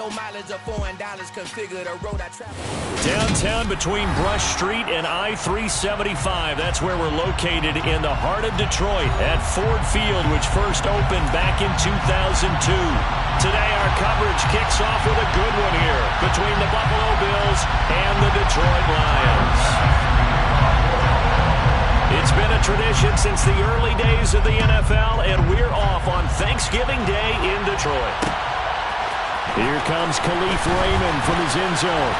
Low mileage of $4 configure the road I travel. Downtown between Brush Street and I-375. That's where we're located in the heart of Detroit at Ford Field, which first opened back in 2002. Today our coverage kicks off with a good one here between the Buffalo Bills and the Detroit Lions. It's been a tradition since the early days of the NFL, and we're off on Thanksgiving Day in Detroit. Here comes Khalif Raymond from his end zone.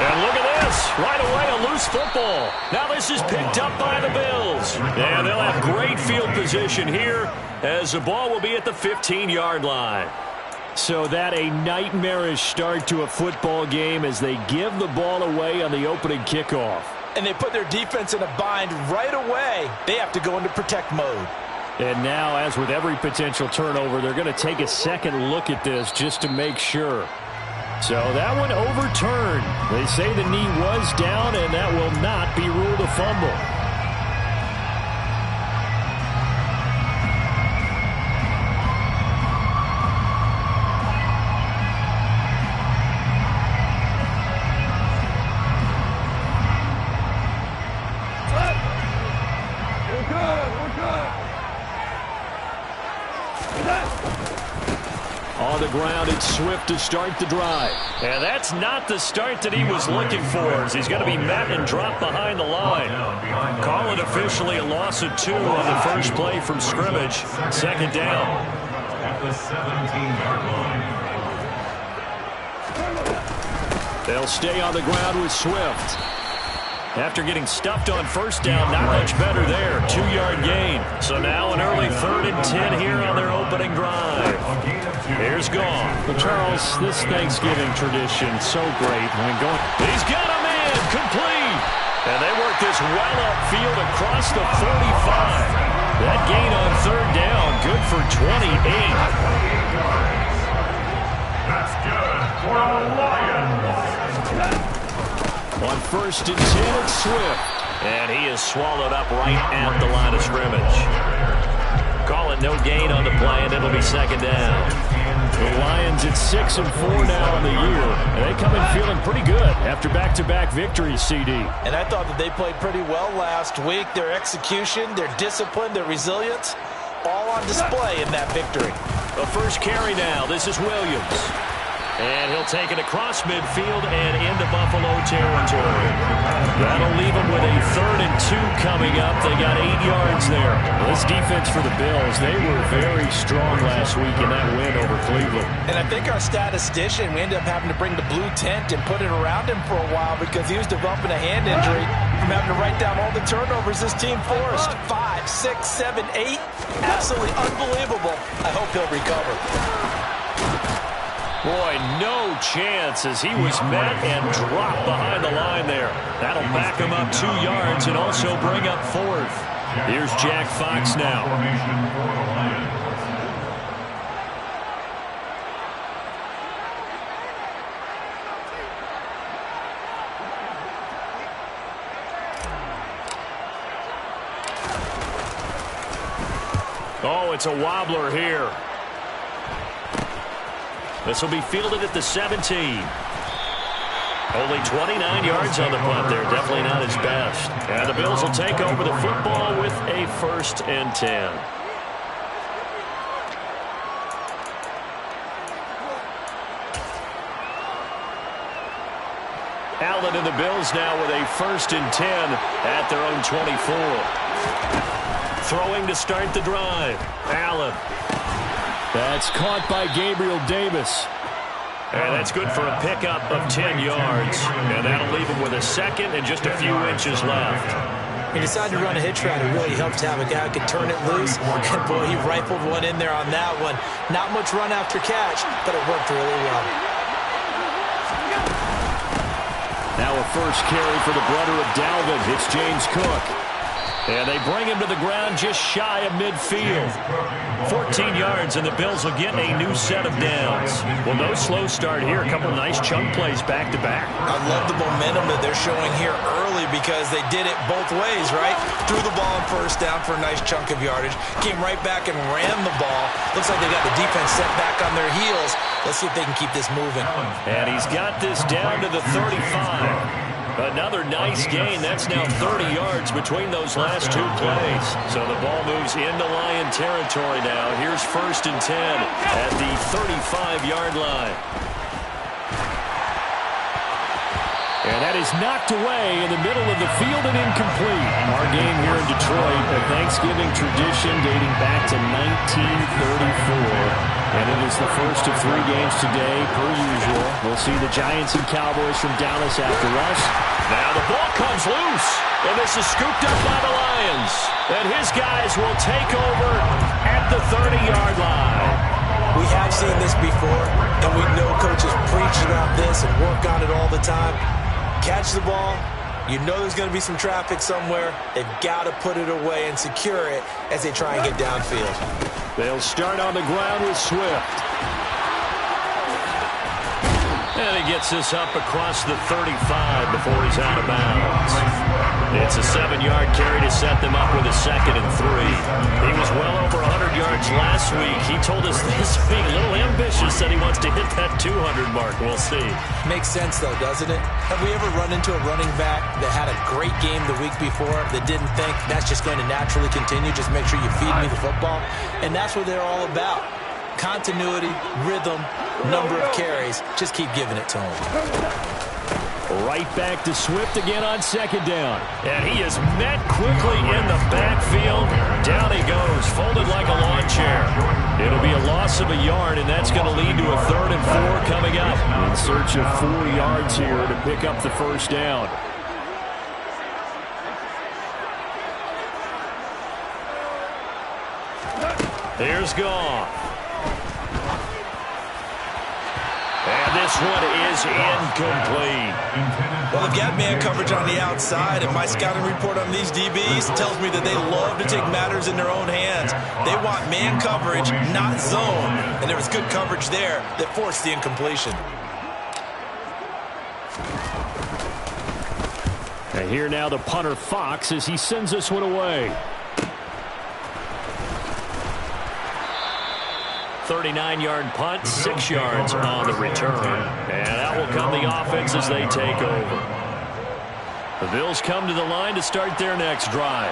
And look at this. Right away, a loose football. Now this is picked up by the Bills. And they'll have great field position here as the ball will be at the 15-yard line. So that a nightmarish start to a football game as they give the ball away on the opening kickoff. And they put their defense in a bind right away. They have to go into protect mode. And now, as with every potential turnover, they're going to take a second look at this just to make sure. So that one overturned. They say the knee was down, and that will not be ruled a fumble. On the ground, it's Swift to start the drive. And that's not the start that he was looking for, as he's going to be met and dropped behind the line. Call it officially a loss of 2 on the first play from scrimmage. Second down. At the 17-yard line. They'll stay on the ground with Swift. After getting stuffed on first down, not much better there. 2-yard gain. So now an early 3rd and 10 here on their opening drive. Here's Gone. Well, Charles, this Thanksgiving tradition, so great. When going, he's got a man, complete. And they work this well upfield across the 45. That gain on 3rd down, good for 28. That's good for the Lions. On 1st and 10, it's Swift. And he is swallowed up right at the line of scrimmage. Call it no gain on the play, and it'll be second down. The Lions at 6-4 now on the year. And they come in feeling pretty good after back-to-back victories, CD. And I thought that they played pretty well last week. Their execution, their discipline, their resilience, all on display in that victory. The first carry now. This is Williams. And he'll take it across midfield and into Buffalo territory. That'll leave them with a 3rd and 2 coming up. They got 8 yards there. This defense for the Bills, they were very strong last week in that win over Cleveland. And I think our statistician, we ended up having to bring the blue tent and put it around him for a while because he was developing a hand injury from having to write down all the turnovers this team forced. 5, 6, 7, 8. Absolutely unbelievable. I hope he'll recover. Boy, no chance as he was met and dropped behind the line there. That'll back him up 2 yards and also bring up 4th. Here's Jack Fox now. Oh, it's a wobbler here. This will be fielded at the 17. Only 29 yards on the punt there. Definitely not his best. And the Bills will take over the football with a 1st and 10. Allen and the Bills now with a 1st and 10 at their own 24. Throwing to start the drive. Allen. That's caught by Gabriel Davis. And that's good for a pickup of 10 yards. And that'll leave him with a 2nd and just a few inches left. He decided to run a hitch route. It really helped to have a guy who could turn it loose. And boy, he rifled one in there on that one. Not much run after catch, but it worked really well. Now a first carry for the brother of Dalvin. It's James Cook. And they bring him to the ground just shy of midfield. 14 yards, and the Bills will get a new set of downs. Well, no slow start here. A couple nice chunk plays back-to-back. I love the momentum that they're showing here early because they did it both ways, right? Threw the ball on first down for a nice chunk of yardage. Came right back and ran the ball. Looks like they got the defense set back on their heels. Let's see if they can keep this moving. And he's got this down to the 35. Another nice gain. That's now 30 yards between those last two plays. So the ball moves into Lion territory now. Here's 1st and 10 at the 35-yard line. And that is knocked away in the middle of the field and incomplete. Our game here in Detroit, a Thanksgiving tradition dating back to 1934. And it is the first of 3 games today, per usual. We'll see the Giants and Cowboys from Dallas after us. Now the ball comes loose, and this is scooped up by the Lions. And his guys will take over at the 30-yard line. We have seen this before, and we know coaches preach about this and work on it all the time. Catch the ball. You know there's going to be some traffic somewhere. They've got to put it away and secure it as they try and get downfield. They'll start on the ground with Swift. And he gets this up across the 35 before he's out of bounds. It's a 7-yard carry to set them up with a 2nd and 3. He was well over 100 yards last week. He told us this week, a little ambitious, that he wants to hit that 200 mark. We'll see. Makes sense, though, doesn't it? Have we ever run into a running back that had a great game the week before that didn't think that's just going to naturally continue? Just make sure you feed me the football. And that's what they're all about. Continuity, rhythm, number of carries. Just keep giving it to him. Right back to Swift again on 2nd down. And he is met quickly in the backfield. Down he goes, folded like a lawn chair. It'll be a loss of a yard, and that's going to lead to a 3rd and 4 coming up. In search of 4 yards here to pick up the 1st down. Here's Goff. And this one is incomplete. Well, they've got man coverage on the outside, and my scouting report on these DBs tells me that they love to take matters in their own hands. They want man coverage, not zone. And there was good coverage there that forced the incompletion. And here now the punter Fox as he sends this one away. 39-yard punt, 6 yards on the return. And that will come the offense as they take over. The Bills come to the line to start their next drive.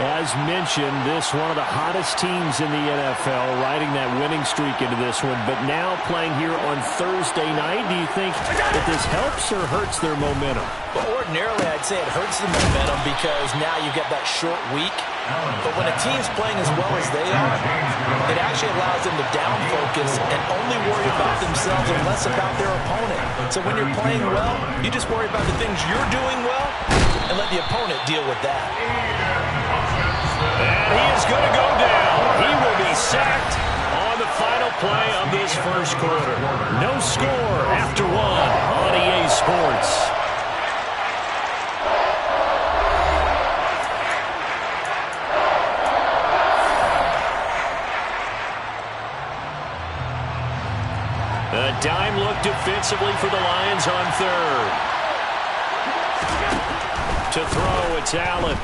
As mentioned, this one of the hottest teams in the NFL, riding that winning streak into this one, but now playing here on Thursday night. Do you think that this helps or hurts their momentum? Well, ordinarily, I'd say it hurts the momentum because now you get that short week. But when a team's playing as well as they are, it actually allows them to down focus and only worry about themselves and less about their opponent. So when you're playing well, you just worry about the things you're doing well and let the opponent deal with that. And he is going to go down. He will be sacked on the final play of this first quarter. No score after 1 on EA Sports. A dime look defensively for the Lions on 3rd. To throw, it's Allen.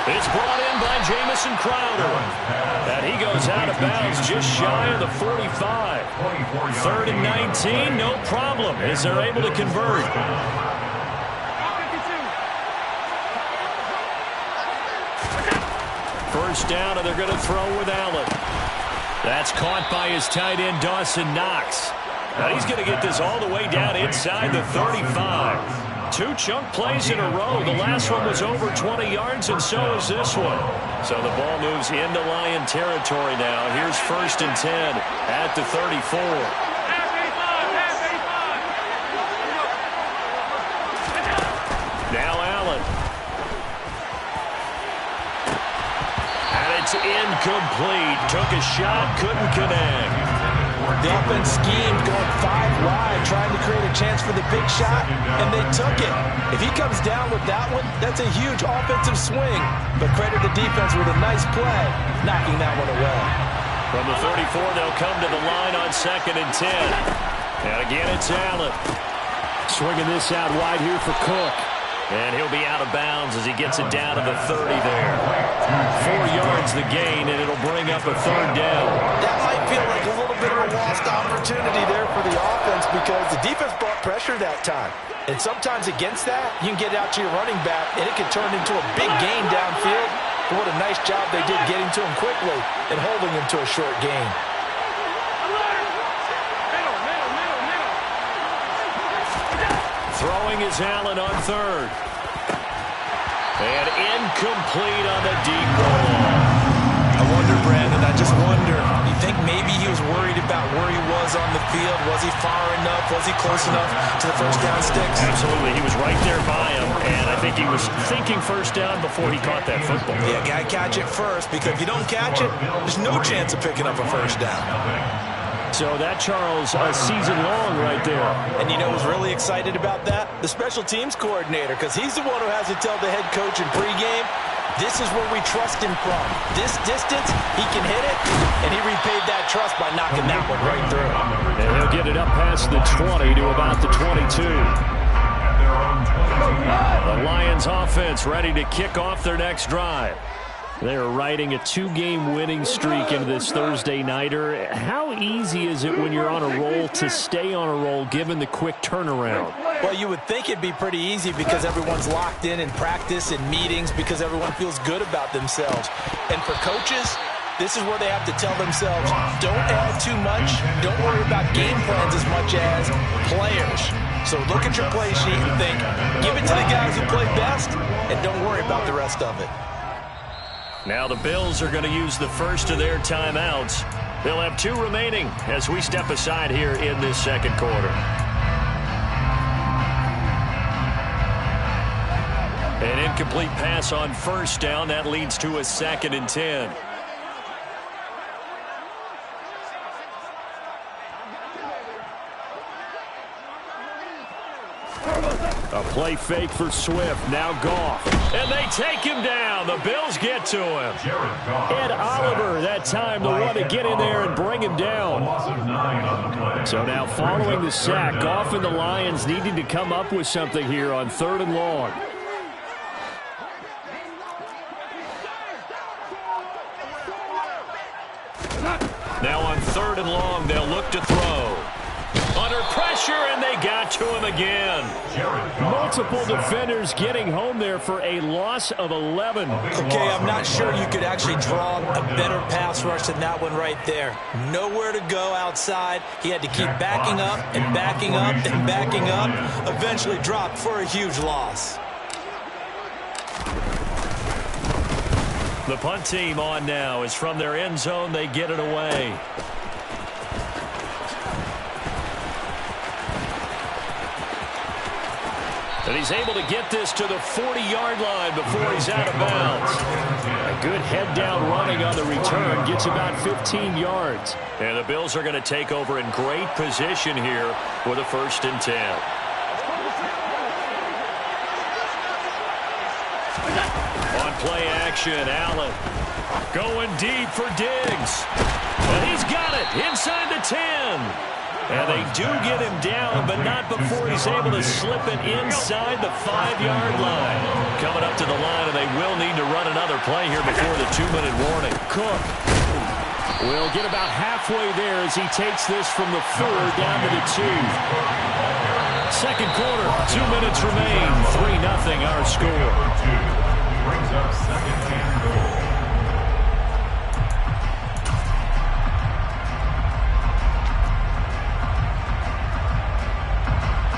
It's brought in by Jamison Crowder. And he goes out of bounds just shy of the 45. 3rd and 19, no problem, as they're able to convert. First down, and they're going to throw with Allen. That's caught by his tight end, Dawson Knox. Now he's going to get this all the way down inside the 35. 2 chunk plays in a row. The last one was over 20 yards, and so is this one. So the ball moves into Lion territory now. Here's 1st and 10 at the 34. Now Allen. And it's incomplete. Took a shot, couldn't connect. The offense schemed, going 5 wide, trying to create a chance for the big shot, and they took it. If he comes down with that one, that's a huge offensive swing. But credit the defense with a nice play, knocking that one away. From the 34, they'll come to the line on 2nd and 10. And again, it's Allen. Swinging this out wide here for Cook. And he'll be out of bounds as he gets it down to the 30 there. 4 yards the gain, and it'll bring up a 3rd down. That might feel like a little bit of a lost opportunity there for the offense because the defense brought pressure that time. And sometimes against that, you can get out to your running back, and it can turn into a big gain downfield. But what a nice job they did getting to him quickly and holding him to a short gain. Throwing is Allen on 3rd. And incomplete on the deep ball. I wonder, Brandon, I just wonder, you think maybe he was worried about where he was on the field? Was he far enough? Was he close enough to the first down sticks? Absolutely. He was right there by him, and I think he was thinking first down before he caught that football. Yeah, got to catch it first, because if you don't catch it, there's no chance of picking up a first down. So that, Charles, a season long right there. And you know who's really excited about that? The special teams coordinator, because he's the one who has to tell the head coach in pregame, this is where we trust him from. This distance, he can hit it, and he repaid that trust by knocking that one right through. And he'll get it up past the 20 to about the 22. The Lions offense ready to kick off their next drive. They're riding a 2-game winning streak into this Thursday nighter. How easy is it when you're on a roll to stay on a roll given the quick turnaround? Well, you would think it'd be pretty easy because everyone's locked in practice and meetings because everyone feels good about themselves. And for coaches, this is where they have to tell themselves, don't add too much, don't worry about game plans as much as players. So look at your play sheet and think, give it to the guys who play best, and don't worry about the rest of it. Now the Bills are going to use the first of their timeouts. They'll have 2 remaining as we step aside here in this 2nd quarter. An incomplete pass on 1st down. That leads to a 2nd and 10. A play fake for Swift. Now Goff. And they take him down. The Bills get to him. Ed Oliver, that time, the one to get in there and bring him down. So now following the sack, Goff and the Lions needing to come up with something here on 3rd and long. Now on 3rd and long, they'll look to throw. Under pressure, and they got to him again. Multiple defenders getting home there for a loss of 11. Okay, I'm not sure you could actually draw a better pass rush than that one right there. Nowhere to go outside. He had to keep backing up and backing up and backing up. Eventually dropped for a huge loss. The punt team on now is from their end zone. They get it away. And he's able to get this to the 40-yard line before he's out of bounds. A good head-down running on the return. Gets about 15 yards. And the Bills are going to take over in great position here with a 1st and 10. On play action, Allen. Going deep for Diggs. And he's got it inside the 10. And they do get him down, but not before he's able to slip it inside the 5-yard line. Coming up to the line, and they will need to run another play here before the 2-minute warning. Cook will get about halfway there as he takes this from the 4 down to the 2. 2nd quarter, 2 minutes remain. 3-0 our score. Brings up 2nd and goal.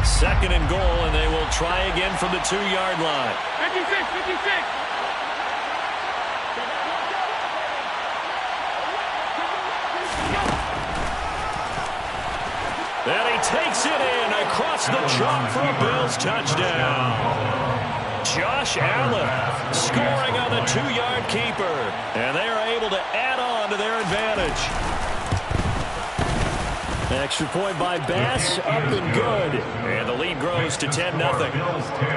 Second and goal, and they will try again from the 2-yard line. 56, 56. And he takes it in across the chalk for a Bills touchdown. Josh Allen scoring on the 2-yard keeper. And they are able to add on to their advantage. Extra point by Bass, up and good. And the lead grows to 10-0. Bills 10,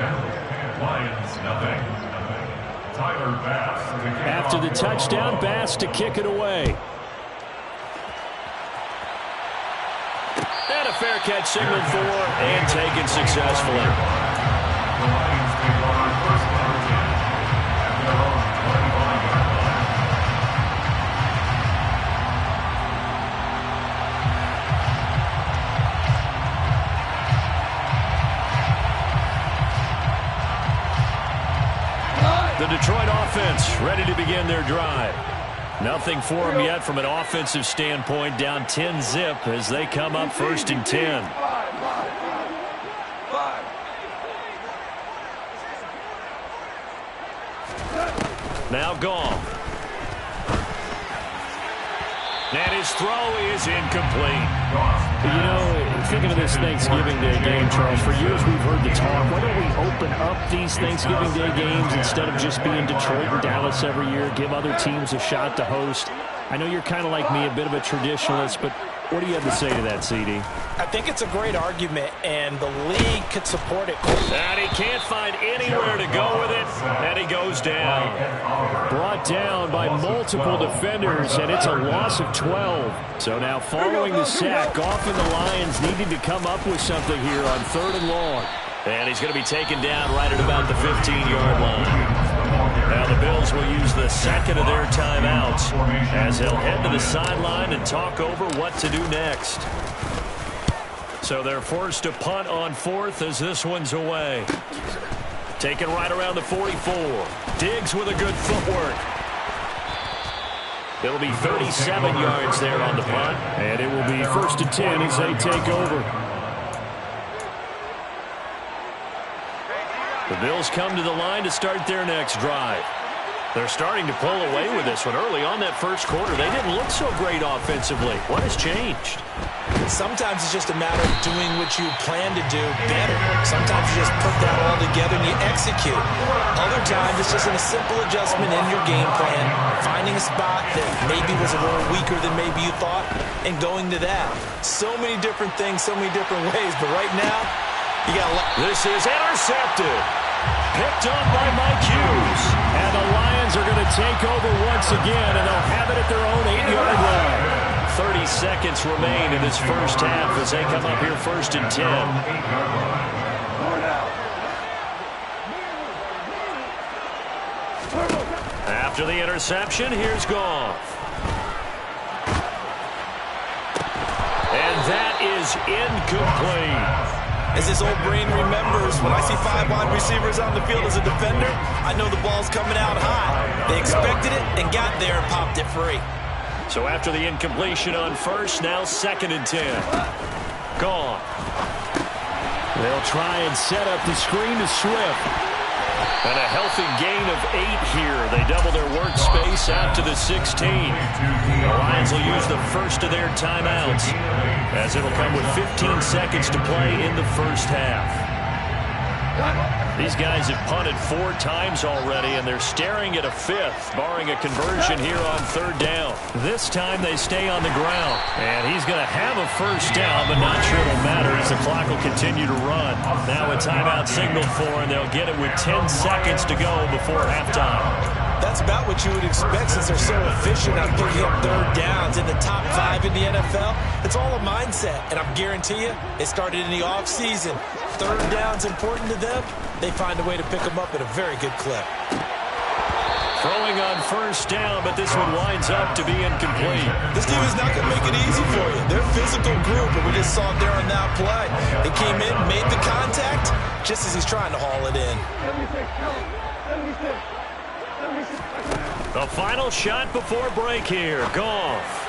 Lions nothing. Tyler Bass. After the touchdown, Bass to kick it away. And a fair catch signaled for and taken successfully. The Lions take over first and 10 at their own 25-yard line. The Detroit offense ready to begin their drive. Nothing for them yet from an offensive standpoint. Down 10-zip as they come up first and 10. Now Goff. And his throw is incomplete. You know, thinking of this Thanksgiving Day game, Charles, for years we've heard the talk, why don't we open up these Thanksgiving Day games instead of just being Detroit and Dallas every year, give other teams a shot to host? I know you're kind of like me, a bit of a traditionalist, but what do you have to say to that, CD? I think it's a great argument, and the league could support it. And he can't find anywhere to go with it, and he goes down. Brought down by multiple defenders, and it's a loss of 12. So now following the sack, Goff and the Lions needing to come up with something here on 3rd and long. And he's going to be taken down right at about the 15-yard line. Now the Bills will use the second of their timeouts as they'll head to the sideline and talk over what to do next. So they're forced to punt on 4th as this one's away. Taken right around the 44. Diggs with a good footwork. It'll be 37 yards there on the punt. And it will be 1st and 10 as they take over. The Bills come to the line to start their next drive. They're starting to pull away with this one. Early on that first quarter, they didn't look so great offensively. What has changed? Sometimes it's just a matter of doing what you plan to do better. Sometimes you just put that all together and you execute. Other times it's just a simple adjustment in your game plan, finding a spot that maybe was a little weaker than maybe you thought, and going to that. So many different things, so many different ways, but right now, you got to... This is intercepted. Picked up by Mike Hughes. And the Lions are going to take over once again, and they'll have it at their own 8-yard line. 30 seconds remain in this first half as they come up here 1st and 10. After the interception, here's Goff. And that is incomplete. As his old brain remembers, when I see 5 wide receivers on the field as a defender, I know the ball's coming out high. They expected it and got there and popped it free. So after the incompletion on 1st, now 2nd and 10. Gone. They'll try and set up the screen to Swift. And a healthy gain of 8 here. They double their workspace out to the 16. The Lions will use the first of their timeouts as it'll come with 15 seconds to play in the first half. These guys have punted 4 times already, and they're staring at a 5th, barring a conversion here on 3rd down. This time they stay on the ground, and he's going to have a first down, but not sure it'll matter as the clock will continue to run. Now a timeout signaled for, and they'll get it with 10 seconds to go before halftime. That's about what you would expect since they're so efficient at picking up 3rd downs in the top 5 in the NFL. It's all a mindset, and I guarantee you it started in the offseason. 3rd down's important to them. They find a way to pick them up at a very good clip. Throwing on 1st down, but this one winds up to be incomplete. This team is not going to make it easy for you. They're a physical group, and we just saw it there on that play. They came in, made the contact, just as he's trying to haul it in. The final shot before break here. Goff.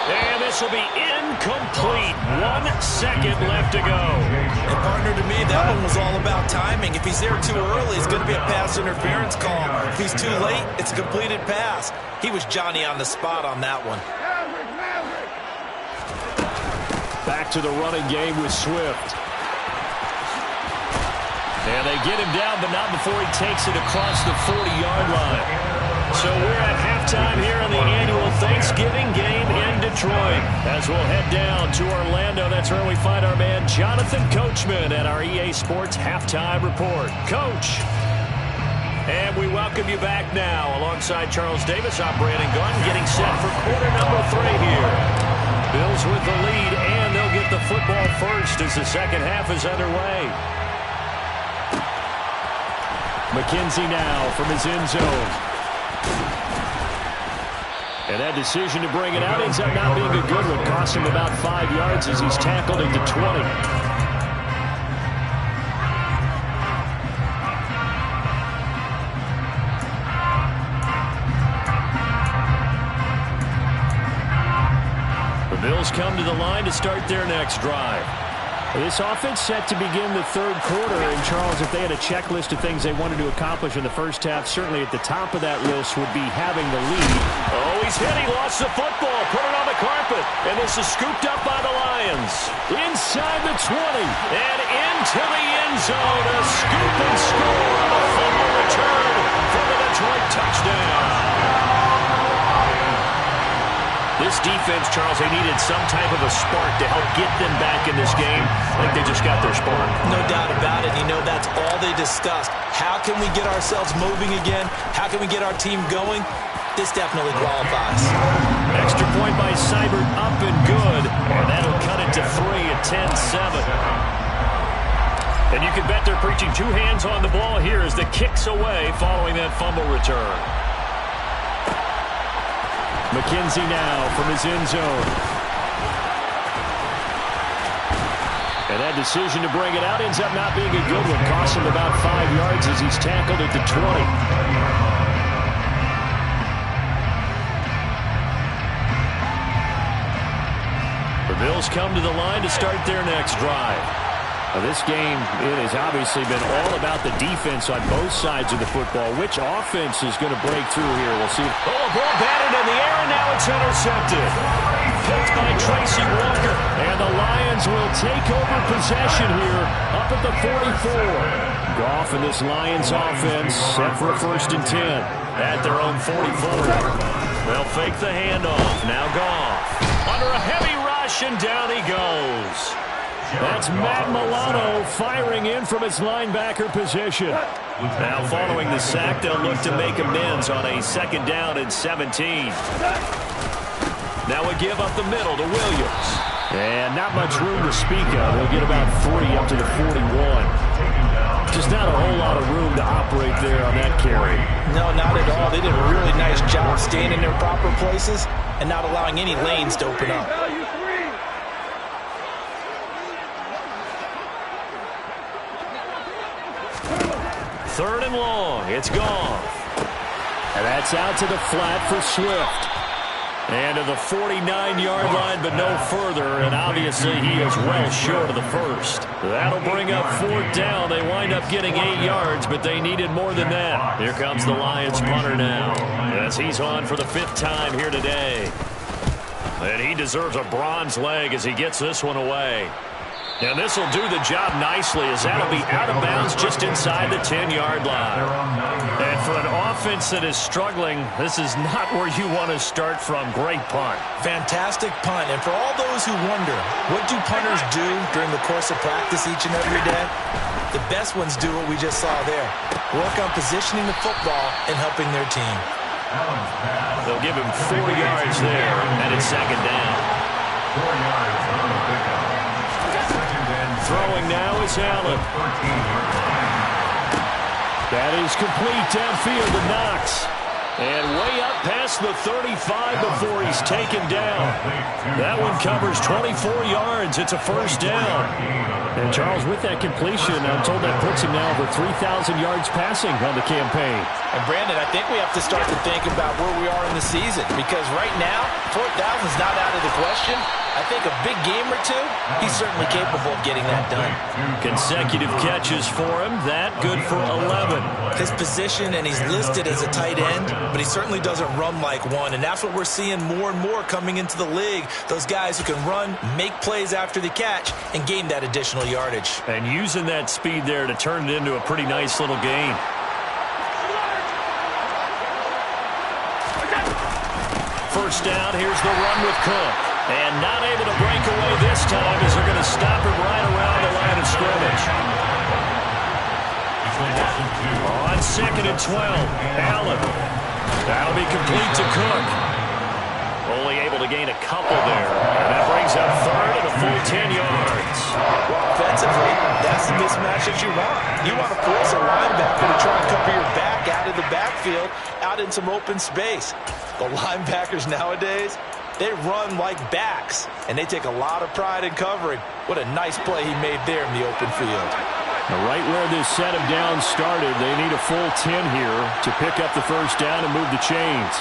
And this will be incomplete. 1 second left to go. And partner, to me, that one was all about timing. If he's there too early, it's going to be a pass interference call. If he's too late, it's a completed pass. He was Johnny on the spot on that one. Back to the running game with Swift. And they get him down, but not before he takes it across the 40-yard line. So we're at halftime here in the annual Thanksgiving game in Detroit. Detroit. As we'll head down to Orlando, that's where we find our man Jonathan Coachman at our EA Sports Halftime Report. Coach. And we welcome you back now alongside Charles Davis. I'm Brandon Gunn getting set for quarter number 3 here. Bills with the lead, and they'll get the football first as the second half is underway. McKenzie now from his end zone. And that decision to bring it out ends up not being a good one. Cost him about 5 yards as he's tackled into 20. The Bills come to the line to start their next drive. This offense set to begin the third quarter. And, Charles, if they had a checklist of things they wanted to accomplish in the first half, certainly at the top of that list would be having the lead. Oh, he's hit. He lost the football. Put it on the carpet. And this is scooped up by the Lions. Inside the 20. And into the end zone. A scoop and score on a fumble return for the Detroit touchdown. This defense, Charles, they needed some type of a spark to help get them back in this game. I think they just got their spark. No doubt about it. You know, that's all they discussed. How can we get ourselves moving again? How can we get our team going? This definitely qualifies. Extra point by Seibert, up and good. And that'll cut it to 3 at 10-7. And you can bet they're preaching 2 hands on the ball here as the kick's away following that fumble return. McKenzie now from his end zone. And that decision to bring it out ends up not being a good one. Costs him about 5 yards as he's tackled at the 20. The Bills come to the line to start their next drive. This game, it has obviously been all about the defense on both sides of the football. Which offense is going to break through here? We'll see. Oh, ball batted in the air, and now it's intercepted. Picked by Tracy Walker. And the Lions will take over possession here up at the 44. Goff and this Lions offense set for a 1st and 10 at their own 44. They'll fake the handoff. Now Goff under a heavy rush, and down he goes. That's Matt Milano firing in from his linebacker position. Now following the sack, they'll look to make amends on a 2nd down and 17. Now we give up the middle to Williams. And not much room to speak of. They'll get about 3 up to the 41. Just not a whole lot of room to operate there on that carry. No, not at all. They did a really nice job staying in their proper places and not allowing any lanes to open up. 3rd and long. It's Goff. And that's out to the flat for Swift. And to the 49-yard line, but no further. And obviously he is well short of the 1st. That'll bring up 4th down. They wind up getting 8 yards, but they needed more than that. Here comes the Lions punter now, as he's on for the 5th time here today. And he deserves a bronze leg as he gets this one away. And this will do the job nicely, as that'll be out of bounds just inside the 10-yard line. And for an offense that is struggling, this is not where you want to start from. Great punt. Fantastic punt. And for all those who wonder, what do punters do during the course of practice each and every day? The best ones do what we just saw there. Work on positioning the football and helping their team. They'll give him 4 yards there, and it's 2nd down. 4 yards on the pickup. Throwing now is Allen. That is complete downfield to Knox. And way up past the 35 before he's taken down. That one covers 24 yards. It's a 1st down. And, Charles, with that completion, I'm told that puts him now over 3,000 yards passing on the campaign. And, Brandon, I think we have to start to think about where we are in the season, because right now, 4,000 is not out of the question. I think a big game or 2, he's certainly capable of getting that done. Consecutive catches for him. That good for 11. His position, and he's listed as a tight end, but he certainly doesn't run like one, and that's what we're seeing more and more coming into the league. Those guys who can run, make plays after the catch, and gain that additional yardage. And using that speed there to turn it into a pretty nice little gain. First down, here's the run with Cook. And not able to break away this time as they're going to stop him right around the line of scrimmage. On 2nd and 12, Allen. That'll be complete to Cook. Only able to gain a couple there. And that brings up 3rd and a full 10 yards. Offensively, that's the mismatch that you want. You want to force a linebacker to try and cover your back out of the backfield, out in some open space. The linebackers nowadays, they run like backs, and they take a lot of pride in covering. What a nice play he made there in the open field. Now, right where this set of downs started, they need a full 10 here to pick up the first down and move the chains.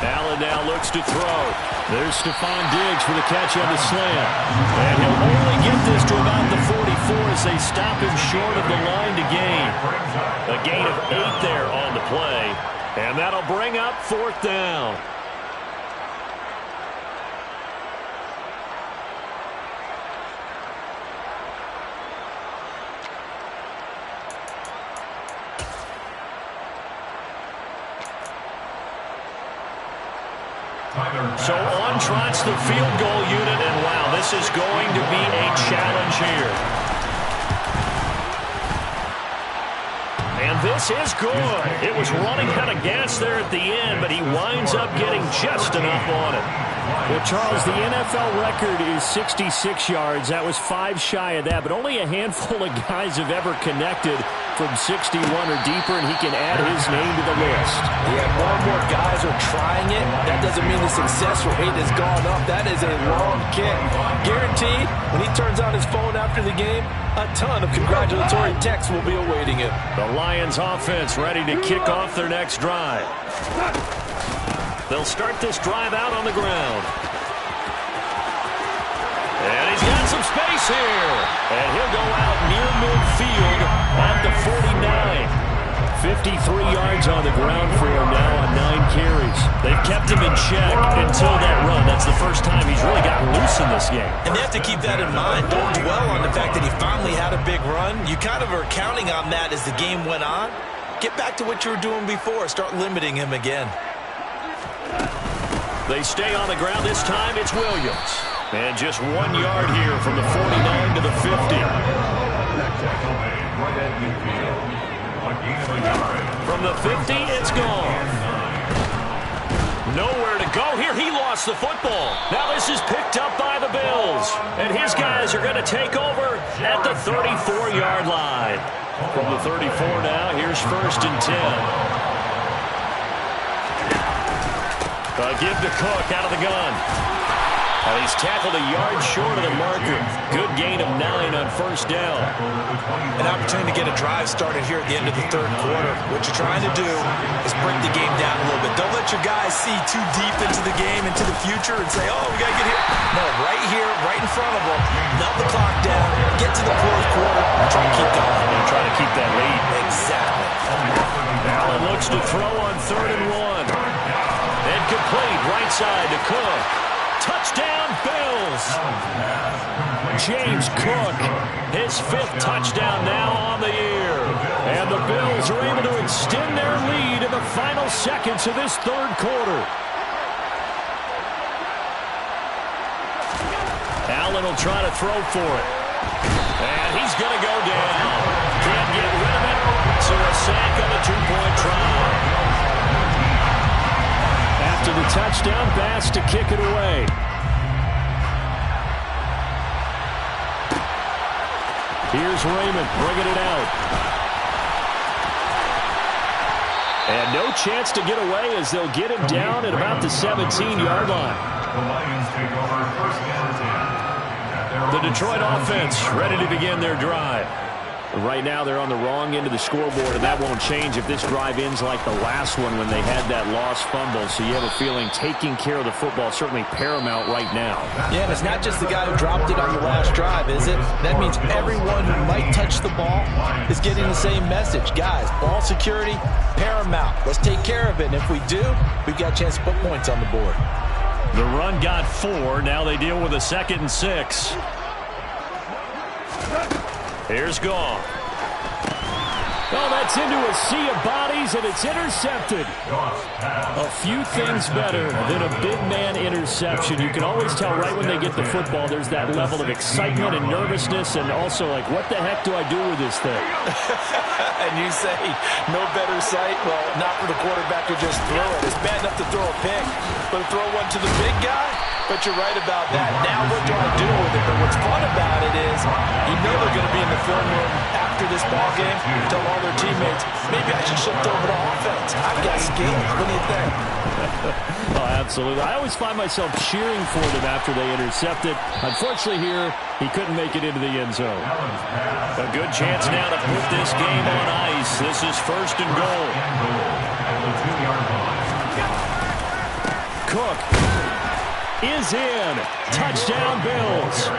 Allen now looks to throw. There's Stephon Diggs for the catch on the slant. And he'll only get this to about the 44 as they stop him short of the line to gain. A gain of 8 there on the play. And that'll bring up 4th down. So on trots the field goal unit, and wow, this is going to be a challenge here. And this is good. It was running out of gas there at the end, but he winds up getting just enough on it. Well, Charles, the NFL record is 66 yards. That was 5 shy of that, but only a handful of guys have ever connected from 61 or deeper, and he can add his name to the list. Yeah, more and more guys are trying it. That doesn't mean the success rate has gone up. That is a long kick. Guaranteed, when he turns on his phone after the game, a ton of congratulatory texts will be awaiting him. The Lions offense ready to kick off their next drive. They'll start this drive out on the ground. And he's got some space here. And he'll go out near midfield at the 49. 53 yards on the ground for him now on 9 carries. They've kept him in check until that run. That's the first time he's really gotten loose in this game. And they have to keep that in mind. Don't dwell on the fact that he finally had a big run. You kind of are counting on that as the game went on. Get back to what you were doing before. Start limiting him again. They stay on the ground. This time it's Williams. And just 1 yard here from the 49 to the 50. From the 50, it's gone. Nowhere to go here. He lost the football. Now this is picked up by the Bills. And his guys are going to take over at the 34-yard line. From the 34 now, here's 1st and 10. Give to Cook out of the gun. And he's tackled a yard short of the marker. Good gain of 9 on 1st down. An opportunity to get a drive started here at the end of the 3rd quarter. What you're trying to do is break the game down a little bit. Don't let your guys see too deep into the game, into the future, and say, oh, we got to get here. No, right here, right in front of them. Melt the clock down, get to the 4th quarter, and try to keep going. And try to keep that lead. Exactly. Allen looks to throw on 3rd and 1. And complete right side to Cook. Touchdown, Bills. James Cook, his 5th touchdown now on the year. And the Bills are able to extend their lead in the final seconds of this 3rd quarter. Allen will try to throw for it. And he's going to go down. Can't get rid of it. So a sack on a 2-point try. After the touchdown pass to kick it away. Here's Raymond bringing it out. And no chance to get away as they'll get him down at about the 17-yard line. The Detroit offense ready to begin their drive. Right now they're on the wrong end of the scoreboard, and that won't change if this drive ends like the last one when they had that lost fumble. So you have a feeling taking care of the football certainly paramount right now. Yeah, and it's not just the guy who dropped it on the last drive, is it? That means everyone who might touch the ball is getting the same message. Guys, ball security, paramount. Let's take care of it, and if we do, we've got a chance to put points on the board. The run got 4. Now they deal with a 2nd and 6. Here's Goff. Oh, that's into a sea of bodies, and it's intercepted. A few things better than a big man interception. You can always tell right when they get the football, there's that level of excitement and nervousness, and also like, what the heck do I do with this thing? And you say, no better sight? Well, not for the quarterback to just throw it. It's bad enough to throw a pick, but to throw one to the big guy? But you're right about that. Now what do I do with it? But what's fun about it is you know they're going to be in the film room after this ball game, tell all their teammates, maybe I should shift over to offense. I've got skills. What do you think? Oh, absolutely. I always find myself cheering for them after they intercept it. Unfortunately here, he couldn't make it into the end zone. A good chance now to put this game on ice. This is first and goal. Cook is in. Touchdown, Bills.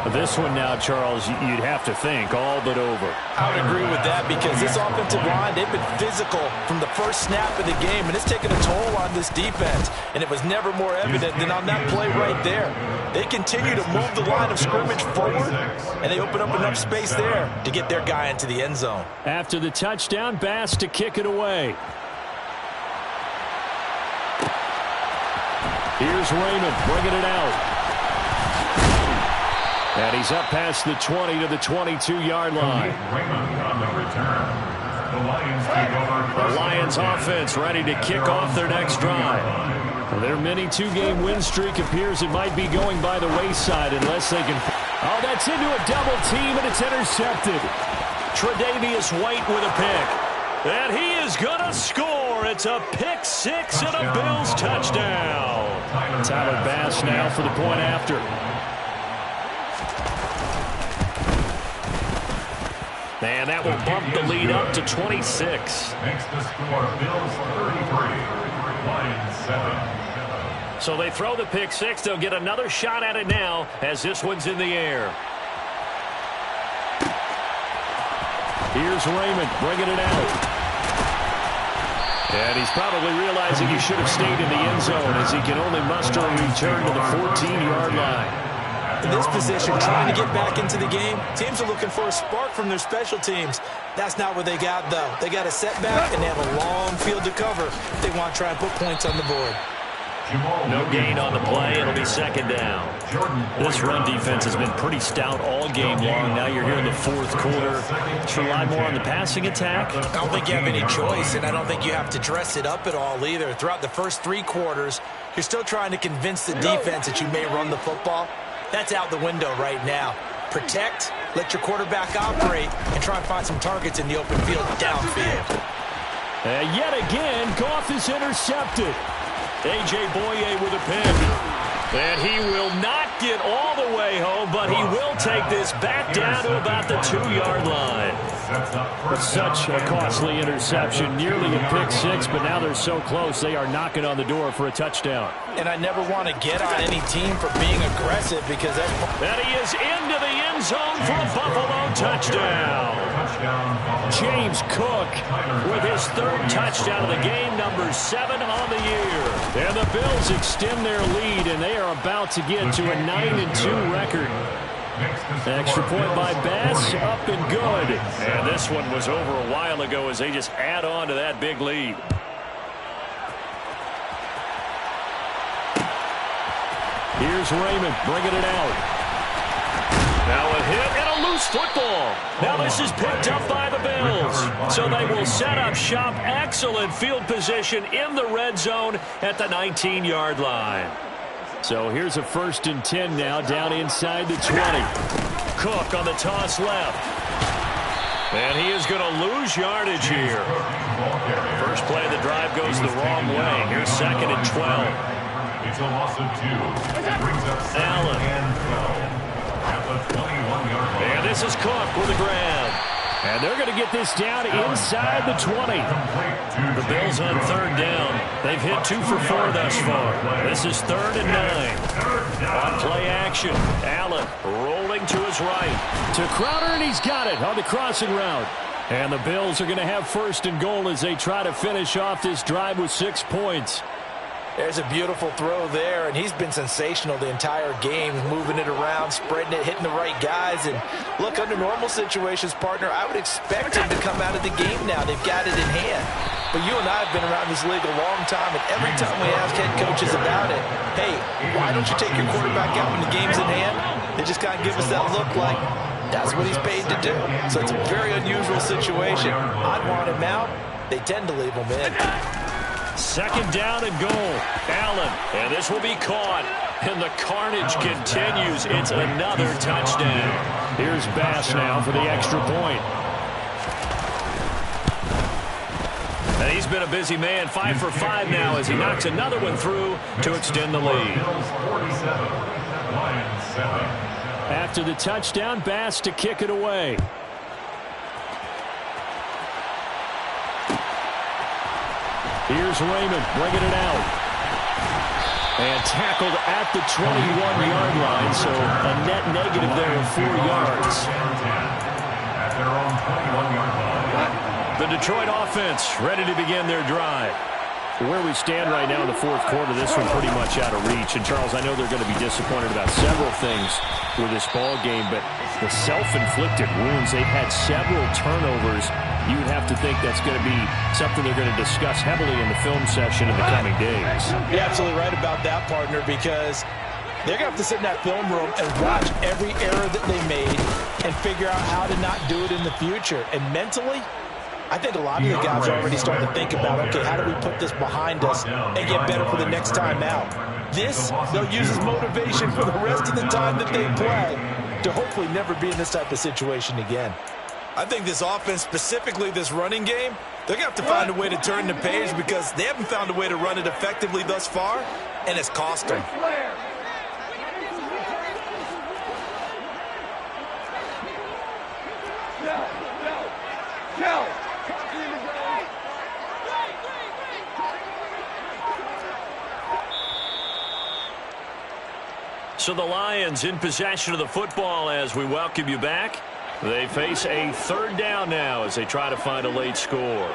This one now, Charles, you'd have to think all but over. I would agree with that because this offensive line, they've been physical from the first snap of the game, and it's taken a toll on this defense, and it was never more evident than on that play right there. They continue to move the line of scrimmage forward, and they open up enough space there to get their guy into the end zone. After the touchdown, Bass to kick it away. Here's Raymond bringing it out. And he's up past the 20 to the 22-yard line. The Lions offense ready to kick off their next drive. Their mini two-game win streak appears it might be going by the wayside unless they can... Oh, that's into a double team, and it's intercepted. Tre'Davious White with a pick. And he is going to score. It's a pick six and a Bills touchdown. Tyler Bass now for the point after. And that will bump the lead up to 26. Makes the score Bills 33, Lions 7. So they throw the pick six. They'll get another shot at it now as this one's in the air. Here's Raymond bringing it out. And he's probably realizing he should have stayed in the end zone as he can only muster a return to the 14-yard line. In this position, trying to get back into the game, teams are looking for a spark from their special teams. That's not what they got, though. They got a setback, and they have a long field to cover if they want to try and put points on the board. No gain on the play. It'll be second down. This run defense has been pretty stout all game long. Now you're here in the fourth quarter. To rely more on the passing attack? I don't think you have any choice, and I don't think you have to dress it up at all either. Throughout the first three quarters, you're still trying to convince the defense that you may run the football. That's out the window right now. Protect, let your quarterback operate, and try and find some targets in the open field downfield. And yet again, Goff is intercepted. A.J. Boye with a pick. And he will not get all the way home, but he will take this back down to about the 2-yard line. With such a costly interception, nearly a pick six, but now they're so close they are knocking on the door for a touchdown. And I never want to get on any team for being aggressive because that's... And he is into the end zone for a Buffalo touchdown. James Cook with his third touchdown of the game, number 7 on the year. And the Bills extend their lead, and they are about to get to a 9-2 record. Extra point by Bass, up and good. And this one was over a while ago as they just add on to that big lead. Here's Raymond bringing it out. Now a hit and a loose football. Now this is picked up by the Bills. So they will set up shop. Excellent field position in the red zone at the 19-yard line. So here's a 1st and 10 now down inside the 20. Cook on the toss left. And he is going to lose yardage here. First play of the drive goes the wrong way. Here's 2nd and 12. It's a loss of 2. It brings up Allen. At the 21-yard line. And this is Cook with the grab. And they're going to get this down inside the 20. The Bills on 3rd down. They've hit 2 for 4 thus far. This is 3rd and 9. On play action, Allen rolling to his right. To Crowder, and he's got it on the crossing route. And the Bills are going to have 1st and goal as they try to finish off this drive with 6 points. There's a beautiful throw there, and he's been sensational the entire game, moving it around, spreading it, hitting the right guys. And look, under normal situations, partner, I would expect him to come out of the game now. They've got it in hand. But you and I have been around this league a long time, and every time we ask head coaches about it, hey, why don't you take your quarterback out when the game's in hand? They just kind of give us that look like that's what he's paid to do. So it's a very unusual situation. I'd want him out. They tend to leave him in. Second down and goal. Allen, and this will be caught. And the carnage continues. It's another touchdown. Here's Bass now for the extra point. And he's been a busy man, 5 for 5 now as he knocks another one through to extend the lead. After the touchdown, Bass to kick it away. Here's Raymond bringing it out. And tackled at the 21-yard line, so a net negative there of 4 yards. At their own 21-yard line. The Detroit offense ready to begin their drive. Where we stand right now in the fourth quarter, this one pretty much out of reach. And, Charles, I know they're going to be disappointed about several things with this ball game, but the self-inflicted wounds, they've had several turnovers. You would have to think that's going to be something they're going to discuss heavily in the film session in the coming days. You're absolutely right about that, partner, because they're going to have to sit in that film room and watch every error that they made and figure out how to not do it in the future. And mentally, I think a lot of the guys are already starting to think about, okay, how do we put this behind us and get better for the next time out? This, they'll use as motivation for the rest of the time that they play to hopefully never be in this type of situation again. I think this offense, specifically this running game, they're going to have to find a way to turn the page because they haven't found a way to run it effectively thus far, and it's cost them. So the Lions in possession of the football as we welcome you back. They face a third down now as they try to find a late score.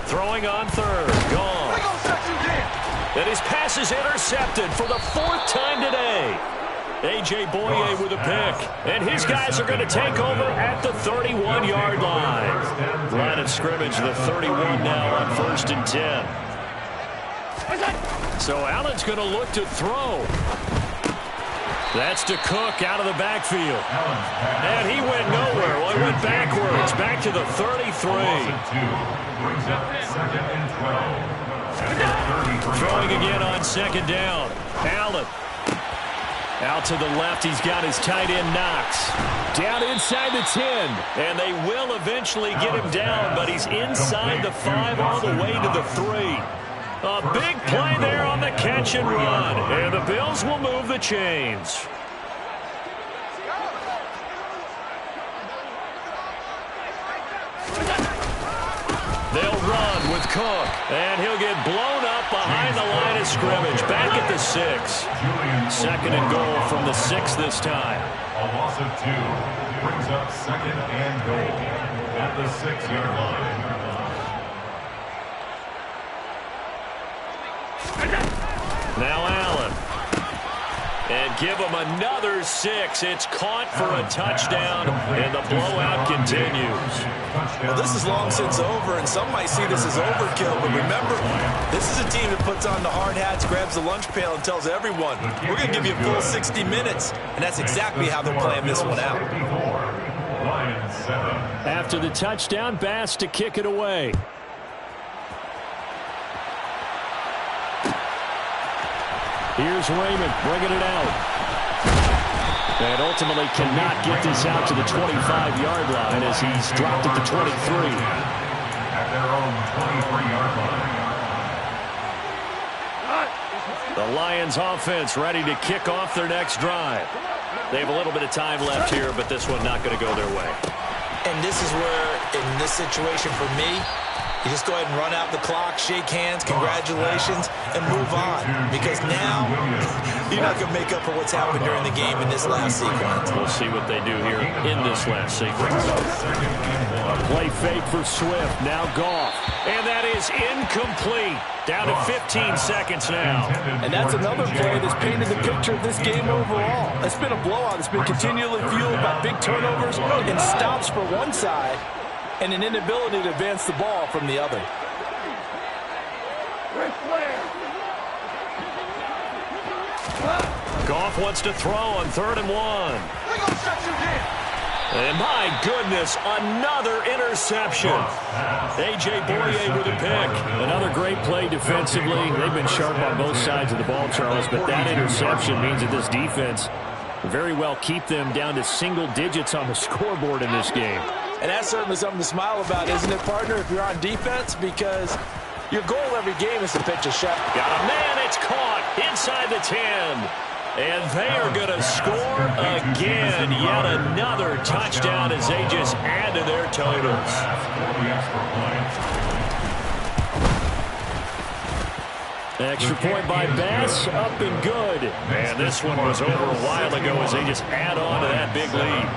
Throwing on third. Gone. And his pass is intercepted for the 4th time today. A.J. Boye with a pick. And his guys are going to take over at the 31-yard line. Line of scrimmage, the 31 now on 1st and 10. So Allen's going to look to throw. That's to Cook out of the backfield. And he went nowhere. Well, he went backwards, back to the 33. Throwing again on second down. Allen. Out to the left, he's got his tight end Knox. Down inside the 10. And they will eventually get him down, but he's inside the 5 all the way to the 3. A big play there on the catch and run. And the Bills will move the chains. They'll run with Cook. And he'll get blown up behind the line of scrimmage. Back at the 6. 2nd and goal from the 6 this time. A loss of 2 brings up 2nd and goal at the 6-yard line. Now Allen. And give him another 6. It's caught for a touchdown, and the blowout continues. Well, this is long since over, and some might see this as overkill, but remember, this is a team that puts on the hard hats, grabs the lunch pail, and tells everyone, we're going to give you a full 60 minutes, and that's exactly how they're playing this one out. After the touchdown, Bass to kick it away. Here's Raymond bringing it out. And ultimately cannot get this out to the 25-yard line as he's dropped at the 23. At their own 23-yard line. The Lions offense ready to kick off their next drive. They have a little bit of time left here, but this one not going to go their way. And this is where, in this situation for me, You just go ahead and run out the clock, shake hands, congratulations, and move on. Because now, you're not going to make up for what's happened during the game in this last sequence. We'll see what they do here in this last sequence. Play fake for Swift. Now Goff. And that is incomplete. Down to 15 seconds now. And that's another play that's painted the picture of this game overall. It's been a blowout. It's been continually fueled by big turnovers and stops for one side, and an inability to advance the ball from the other. Goff wants to throw on 3rd and 1. And my goodness, another interception. A.J. Boye with a pick. Another great play defensively. They've been sharp on both sides of the ball, Charles, but that interception means that this defense very well keep them down to single digits on the scoreboard in this game. And that's certainly something to smile about, isn't it, partner, if you're on defense? Because your goal every game is to pitch a shot. Got a man, it's caught inside the 10. And they are going to score again. Yet another touchdown as they just add to their totals. Extra point by Bass, up and good. And this one was over a while ago as they just add on to that big lead.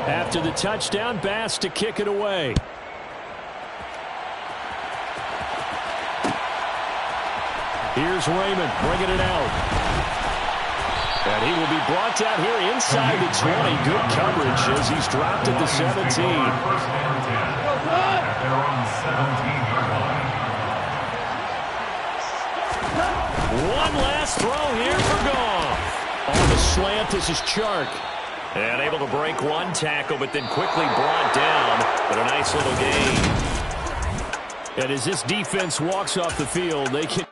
After the touchdown, Bass to kick it away. Here's Raymond bringing it out. And he will be brought down here inside the 20. Good coverage as he's dropped at the 17. One last throw here for Goff. On the slant, this is Chark. And able to break one tackle, but then quickly brought down. But a nice little gain. And as this defense walks off the field, they can...